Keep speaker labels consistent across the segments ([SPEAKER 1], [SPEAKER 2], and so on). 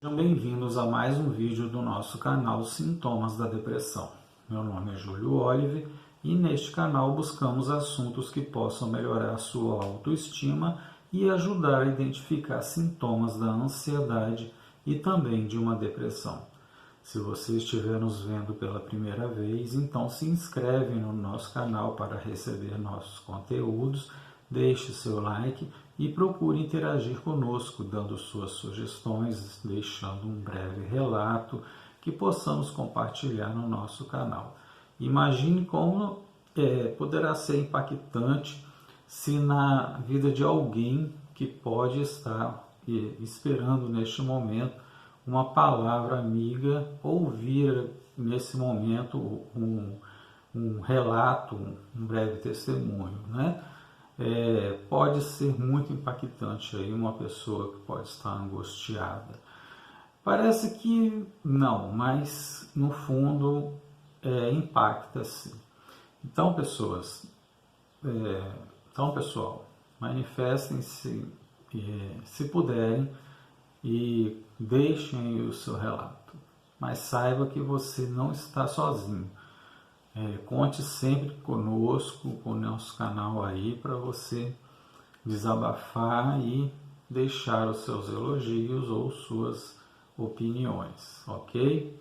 [SPEAKER 1] Sejam bem-vindos a mais um vídeo do nosso canal Sintomas da Depressão. Meu nome é Júlio Olive e neste canal buscamos assuntos que possam melhorar a sua autoestima e ajudar a identificar sintomas da ansiedade e também de uma depressão. Se você estiver nos vendo pela primeira vez, então se inscreve no nosso canal para receber nossos conteúdos, deixe seu like e procure interagir conosco, dando suas sugestões, deixando um breve relato que possamos compartilhar no nosso canal. Imagine como poderá ser impactante se na vida de alguém que pode estar esperando neste momento uma palavra amiga, ouvir nesse momento um relato, um breve testemunho, né? Pode ser muito impactante aí uma pessoa que pode estar angustiada. Parece que não, mas no fundo impacta sim. Então, pessoal, manifestem-se se puderem e deixem aí o seu relato. Mas saiba que você não está sozinho. Conte sempre conosco, com o nosso canal aí, para você desabafar e deixar os seus elogios ou suas opiniões, ok?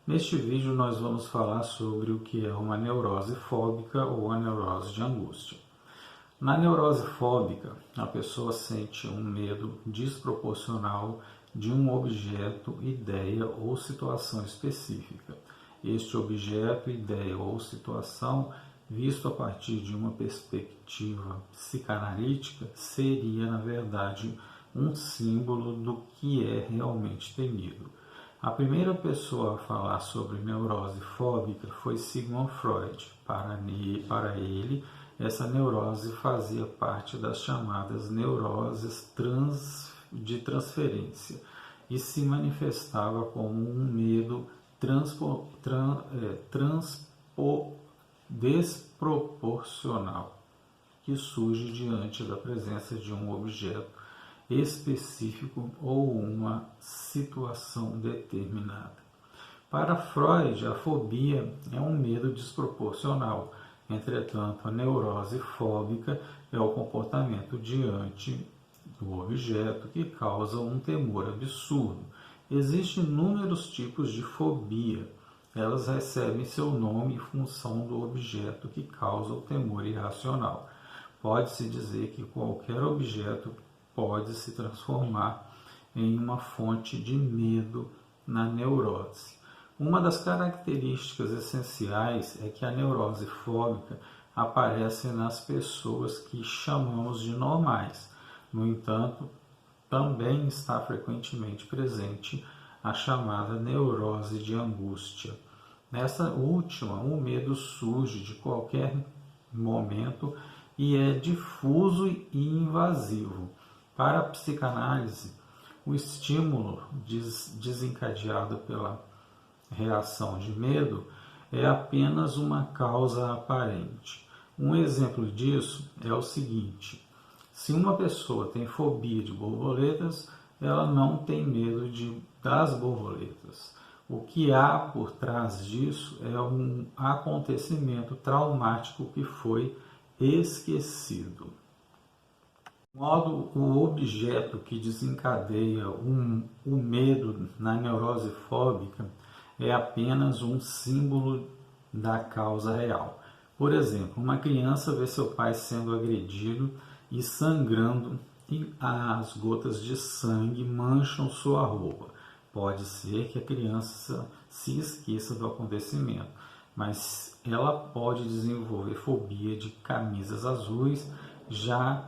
[SPEAKER 1] Neste vídeo nós vamos falar sobre o que é uma neurose fóbica ou a neurose de angústia. Na neurose fóbica, a pessoa sente um medo desproporcional de um objeto, ideia ou situação específica. Este objeto, ideia ou situação, visto a partir de uma perspectiva psicanalítica, seria, na verdade, um símbolo do que é realmente temido. A primeira pessoa a falar sobre neurose fóbica foi Sigmund Freud. Para ele, essa neurose fazia parte das chamadas neuroses de transferência e se manifestava como um medo desproporcional que surge diante da presença de um objeto específico ou uma situação determinada. Para Freud, a fobia é um medo desproporcional. Entretanto, a neurose fóbica é o comportamento diante do objeto que causa um temor absurdo. Existem inúmeros tipos de fobia. Elas recebem seu nome em função do objeto que causa o temor irracional. Pode-se dizer que qualquer objeto pode se transformar em uma fonte de medo na neurose. Uma das características essenciais é que a neurose fóbica aparece nas pessoas que chamamos de normais. No entanto, também está frequentemente presente a chamada neurose de angústia. Nessa última, o medo surge de qualquer momento e é difuso e invasivo. Para a psicanálise, o estímulo desencadeado pela reação de medo é apenas uma causa aparente. Um exemplo disso é o seguinte: se uma pessoa tem fobia de borboletas, ela não tem medo das borboletas. O que há por trás disso é um acontecimento traumático que foi esquecido. O objeto que desencadeia o medo na neurose fóbica é apenas um símbolo da causa real. Por exemplo, uma criança vê seu pai sendo agredido e sangrando e as gotas de sangue mancham sua roupa. Pode ser que a criança se esqueça do acontecimento, mas ela pode desenvolver fobia de camisas azuis, já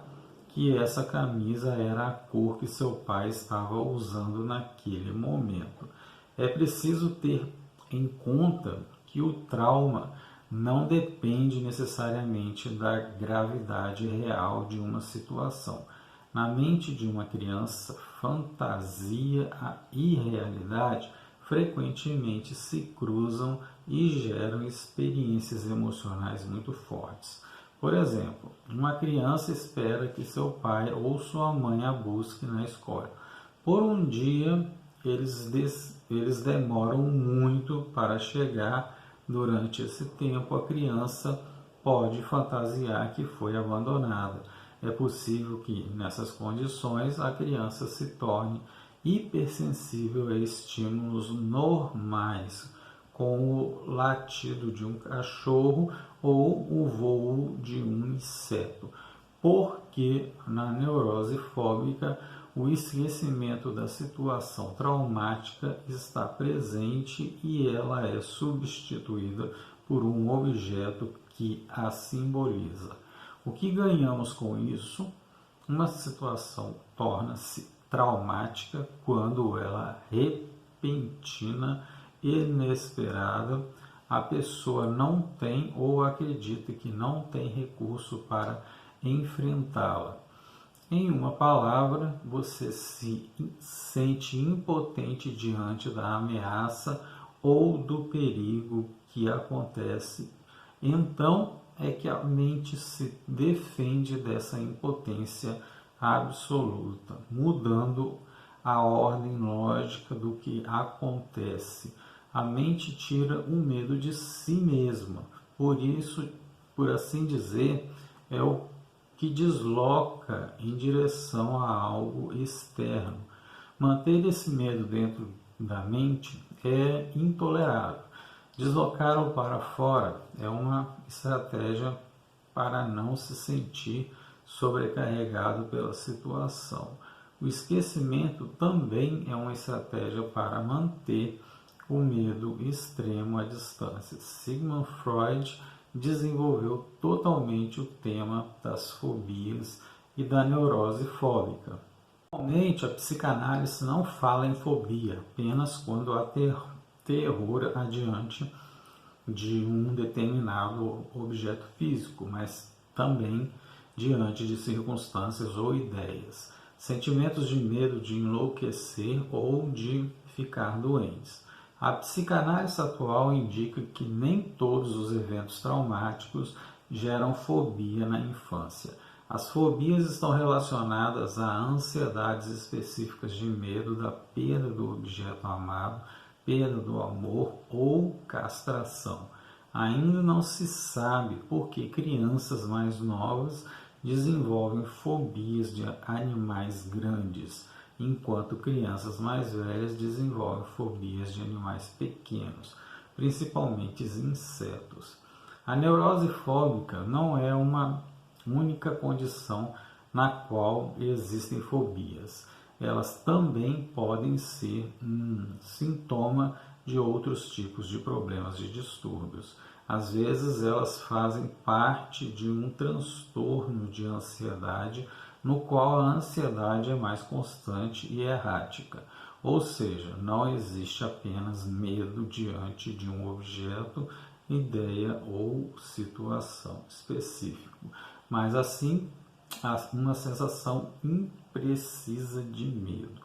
[SPEAKER 1] que essa camisa era a cor que seu pai estava usando naquele momento. É preciso ter em conta que o trauma não depende necessariamente da gravidade real de uma situação. Na mente de uma criança, fantasia e realidade frequentemente se cruzam e geram experiências emocionais muito fortes. Por exemplo, uma criança espera que seu pai ou sua mãe a busque na escola. Por um dia, eles demoram muito para chegar. Durante esse tempo, a criança pode fantasiar que foi abandonada. É possível que, nessas condições, a criança se torne hipersensível a estímulos normais, como o latido de um cachorro ou o voo de um inseto, porque na neurose fóbica o esquecimento da situação traumática está presente e ela é substituída por um objeto que a simboliza. O que ganhamos com isso? Uma situação torna-se traumática quando ela é repentina, inesperada, a pessoa não tem ou acredita que não tem recurso para enfrentá-la. Em uma palavra, você se sente impotente diante da ameaça ou do perigo que acontece. Então é que a mente se defende dessa impotência absoluta, mudando a ordem lógica do que acontece. A mente tira o medo de si mesma. Por isso, por assim dizer, é o que desloca em direção a algo externo. Manter esse medo dentro da mente é intolerável. Deslocá-lo para fora é uma estratégia para não se sentir sobrecarregado pela situação. O esquecimento também é uma estratégia para manter o medo extremo à distância. Sigmund Freud desenvolveu totalmente o tema das fobias e da neurose fóbica. Atualmente, a psicanálise não fala em fobia, apenas quando há terror adiante de um determinado objeto físico, mas também diante de circunstâncias ou ideias, sentimentos de medo de enlouquecer ou de ficar doentes. A psicanálise atual indica que nem todos os eventos traumáticos geram fobia na infância. As fobias estão relacionadas a ansiedades específicas de medo da perda do objeto amado, perda do amor ou castração. Ainda não se sabe por que crianças mais novas desenvolvem fobias de animais grandes, enquanto crianças mais velhas desenvolvem fobias de animais pequenos, principalmente insetos. A neurose fóbica não é uma única condição na qual existem fobias. Elas também podem ser sintoma de outros tipos de problemas de distúrbios. Às vezes elas fazem parte de um transtorno de ansiedade, no qual a ansiedade é mais constante e errática, ou seja, não existe apenas medo diante de um objeto, ideia ou situação específica, mas assim uma sensação imprecisa de medo.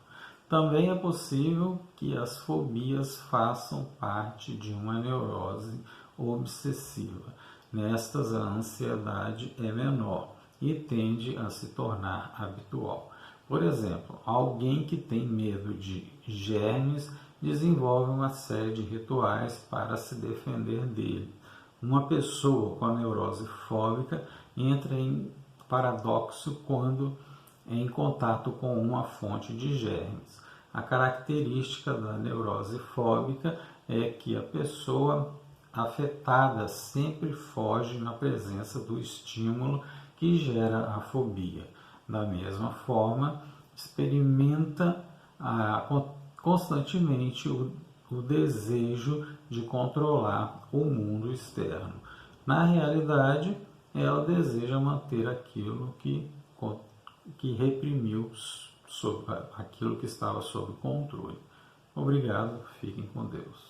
[SPEAKER 1] Também é possível que as fobias façam parte de uma neurose obsessiva. Nestas, a ansiedade é menor e tende a se tornar habitual. Por exemplo, alguém que tem medo de germes desenvolve uma série de rituais para se defender dele. Uma pessoa com a neurose fóbica entra em paradoxo quando é em contato com uma fonte de germes. A característica da neurose fóbica é que a pessoa afetada sempre foge na presença do estímulo que gera a fobia. Da mesma forma, experimenta constantemente o desejo de controlar o mundo externo. Na realidade, ela deseja manter aquilo que reprimiu, aquilo que estava sob controle. Obrigado, fiquem com Deus.